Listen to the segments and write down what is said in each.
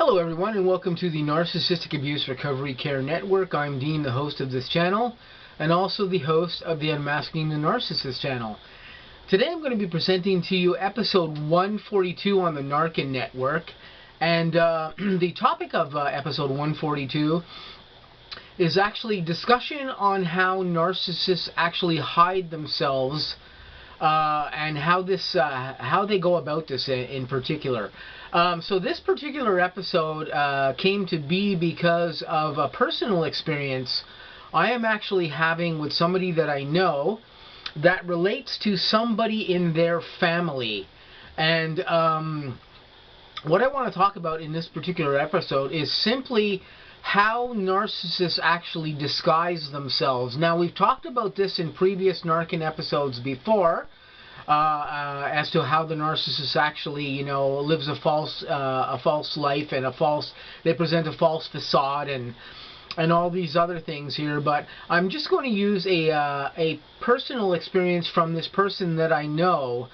Hello everyone, and welcome to the Narcissistic Abuse Recovery Care Network. I'm Dean, the host of this channel, and also the host of the Unmasking the Narcissist channel. Today I'm going to be presenting to you episode 142 on the N.A.R.C.N network, and the topic of episode 142 is actually discussion on how narcissists actually hide themselves and how they go about this in particular. So this particular episode came to be because of a personal experience I am actually having with somebody that I know that relates to somebody in their family. And what I want to talk about in this particular episode is simply how narcissists actually disguise themselves. Now, we've talked about this in previous N.A.R.C.N episodes before, as to how the narcissist actually, lives a false life, and they present a false facade and all these other things here. But I'm just going to use a personal experience from this person that I know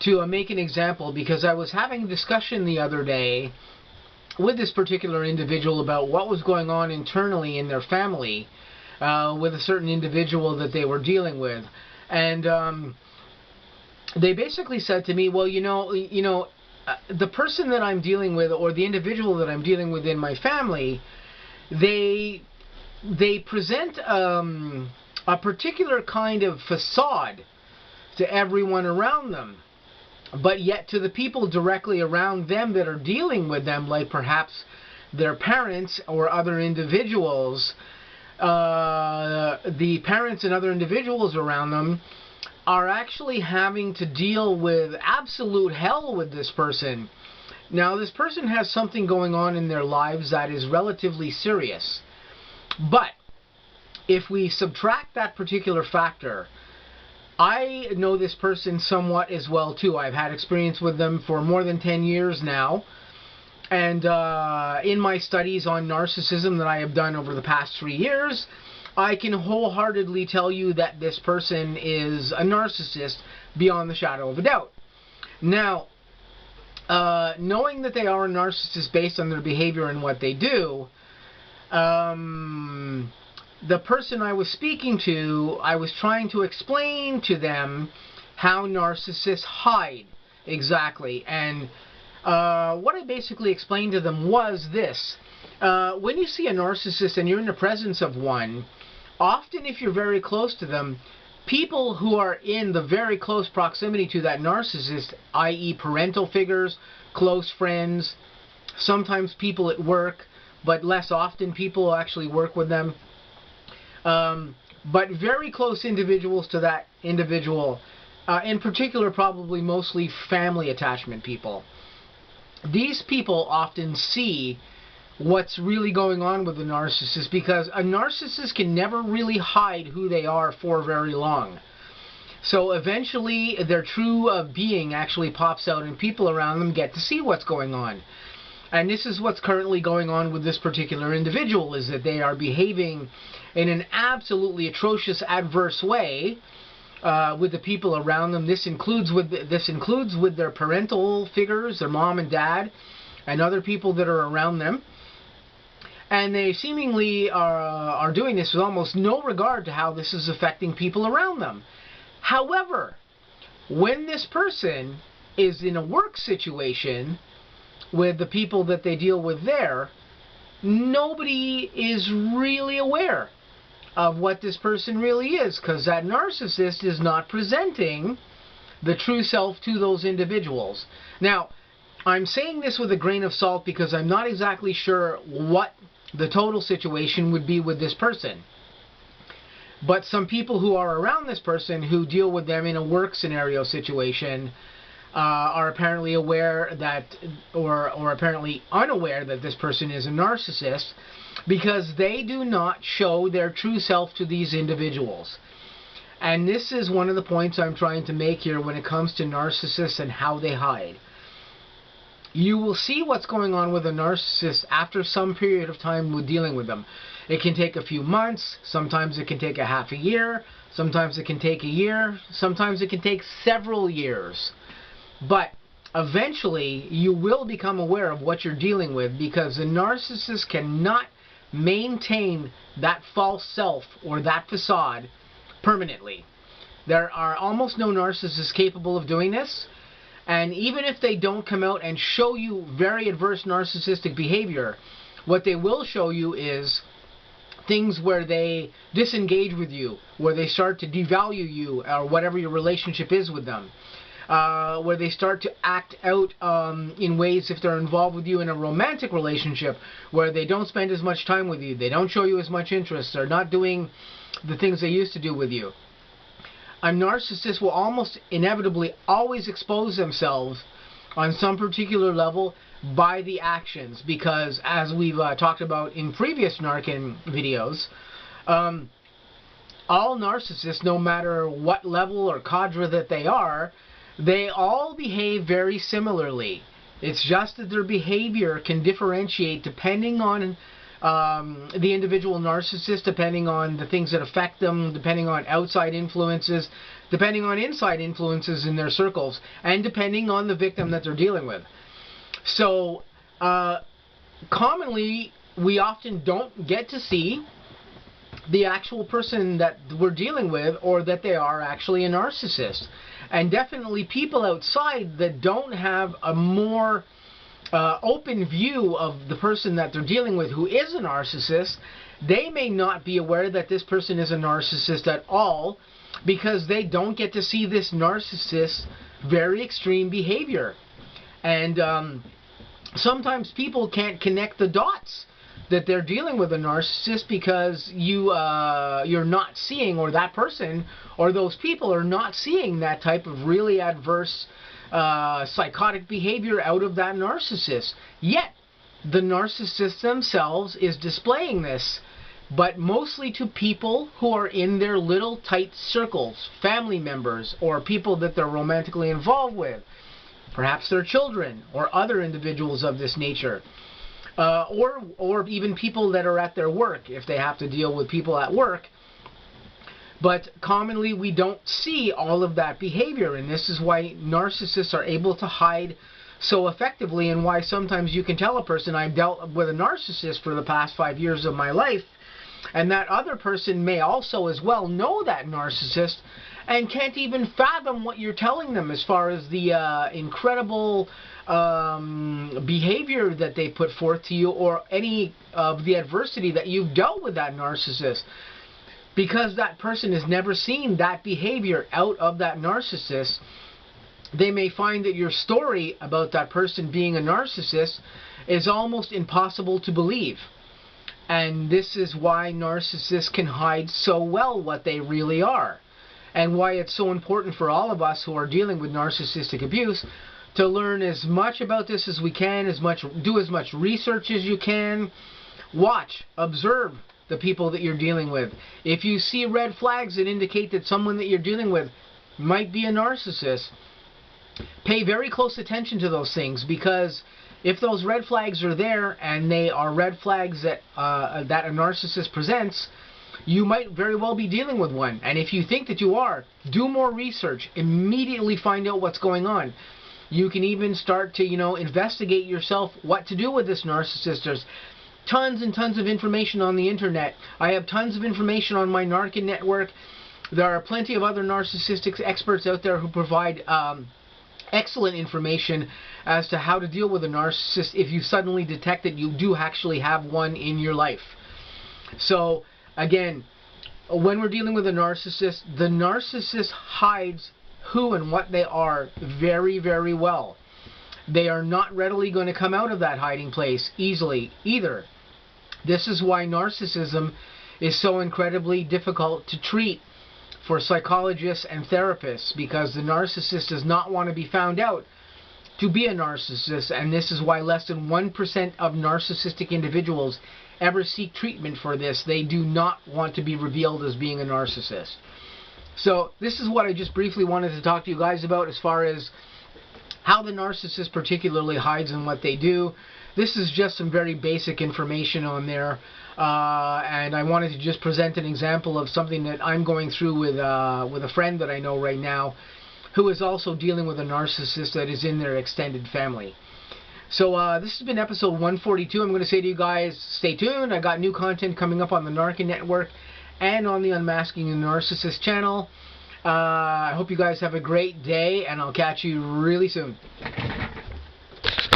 to make an example, because I was having a discussion the other day with this particular individual about what was going on internally in their family with a certain individual that they were dealing with. And they basically said to me, well, the person that I'm dealing with, or the individual that I'm dealing with in my family, they present a particular kind of facade to everyone around them. But yet to the people directly around them that are dealing with them, like perhaps their parents or other individuals, the parents and other individuals around them are actually having to deal with absolute hell with this person. Now, this person has something going on in their lives that is relatively serious. But if we subtract that particular factor, I know this person somewhat as well too. I've had experience with them for more than 10 years now. And in my studies on narcissism that I have done over the past 3 years, I can wholeheartedly tell you that this person is a narcissist beyond the shadow of a doubt. Now, knowing that they are a narcissist based on their behavior and what they do, the person I was speaking to, I was trying to explain to them how narcissists hide exactly. And what I basically explained to them was this. When you see a narcissist and you're in the presence of one, often if you're very close to them, people who are in the very close proximity to that narcissist, i.e. parental figures, close friends, sometimes people at work, but less often people actually work with them, but very close individuals to that individual, in particular probably mostly family attachment people. These people often see what's really going on with the narcissist, because a narcissist can never really hide who they are for very long. So eventually their true being actually pops out, and people around them get to see what's going on. And this is what's currently going on with this particular individual, is that they are behaving in an absolutely atrocious, adverse way with the people around them. This includes with their parental figures, their mom and dad, and other people that are around them. And they seemingly are doing this with almost no regard to how this is affecting people around them. However, when this person is in a work situation with the people that they deal with there, nobody is really aware of what this person really is, because that narcissist is not presenting the true self to those individuals. Now, I'm saying this with a grain of salt because I'm not exactly sure what the total situation would be with this person. But some people who are around this person, who deal with them in a work scenario situation, are apparently aware that, or apparently unaware that this person is a narcissist, because they do not show their true self to these individuals. And this is one of the points I'm trying to make here when it comes to narcissists and how they hide. You will see what's going on with a narcissist after some period of time with dealing with them. It can take a few months, sometimes it can take a half a year, sometimes it can take a year, sometimes it can take several years. But eventually you will become aware of what you're dealing with, because the narcissist cannot maintain that false self or that facade permanently. There are almost no narcissists capable of doing this, and even if they don't come out and show you very adverse narcissistic behavior, what they will show you is things where they disengage with you, where they start to devalue you or whatever your relationship is with them, where they start to act out in ways, if they're involved with you in a romantic relationship, where they don't spend as much time with you, they don't show you as much interest, they're not doing the things they used to do with you. A narcissist will almost inevitably always expose themselves on some particular level by the actions, because as we've talked about in previous N.A.R.C.N videos, all narcissists, no matter what level or cadre that they are, they all behave very similarly. It's just that their behavior can differentiate depending on the individual narcissist, depending on the things that affect them, depending on outside influences, depending on inside influences in their circles, and depending on the victim that they're dealing with. So, commonly, we often don't get to see the actual person that we're dealing with, or that they are actually a narcissist. And definitely people outside that don't have a more open view of the person that they're dealing with who is a narcissist, they may not be aware that this person is a narcissist at all, because they don't get to see this narcissist's very extreme behavior. And sometimes people can't connect the dots that they're dealing with a narcissist, because you're not seeing, or that person or those people are not seeing that type of really adverse psychotic behavior out of that narcissist. Yet the narcissist themselves is displaying this, but mostly to people who are in their little tight circles, family members, or people that they're romantically involved with, perhaps their children or other individuals of this nature. Or even people that are at their work, if they have to deal with people at work. But commonly we don't see all of that behavior, and this is why narcissists are able to hide so effectively, and why sometimes you can tell a person, I've dealt with a narcissist for the past 5 years of my life, and that other person may also as well know that narcissist and can't even fathom what you're telling them as far as the incredible behavior that they put forth to you, or any of the adversity that you've dealt with that narcissist, because that person has never seen that behavior out of that narcissist. They may find that your story about that person being a narcissist is almost impossible to believe. And this is why narcissists can hide so well what they really are, and why it's so important for all of us who are dealing with narcissistic abuse to learn as much about this as we can, do as much research as you can, watch, observe the people that you're dealing with. If you see red flags that indicate that someone that you're dealing with might be a narcissist, pay very close attention to those things, because if those red flags are there, and they are red flags that that a narcissist presents, you might very well be dealing with one. And if you think that you are, do more research. Immediately find out what's going on. You can even start to, investigate yourself what to do with this narcissist. There's tons and tons of information on the internet. I have tons of information on my N.A.R.C.N network. There are plenty of other narcissistic experts out there who provide excellent information as to how to deal with a narcissist if you suddenly detect that you do actually have one in your life. So, again, when we're dealing with a narcissist, the narcissist hides who and what they are very, very well. They are not readily going to come out of that hiding place easily either. This is why narcissism is so incredibly difficult to treat for psychologists and therapists, because the narcissist does not want to be found out to be a narcissist, and this is why less than 1% of narcissistic individuals ever seek treatment for this. They do not want to be revealed as being a narcissist. So this is what I just briefly wanted to talk to you guys about as far as how the narcissist particularly hides and what they do. This is just some very basic information on there, and I wanted to just present an example of something that I'm going through with a friend that I know right now, who is also dealing with a narcissist that is in their extended family. So this has been episode 142. I'm going to say to you guys, stay tuned. I got new content coming up on the N.A.R.C.N network and on the Unmasking the Narcissist channel. I hope you guys have a great day, and I'll catch you really soon.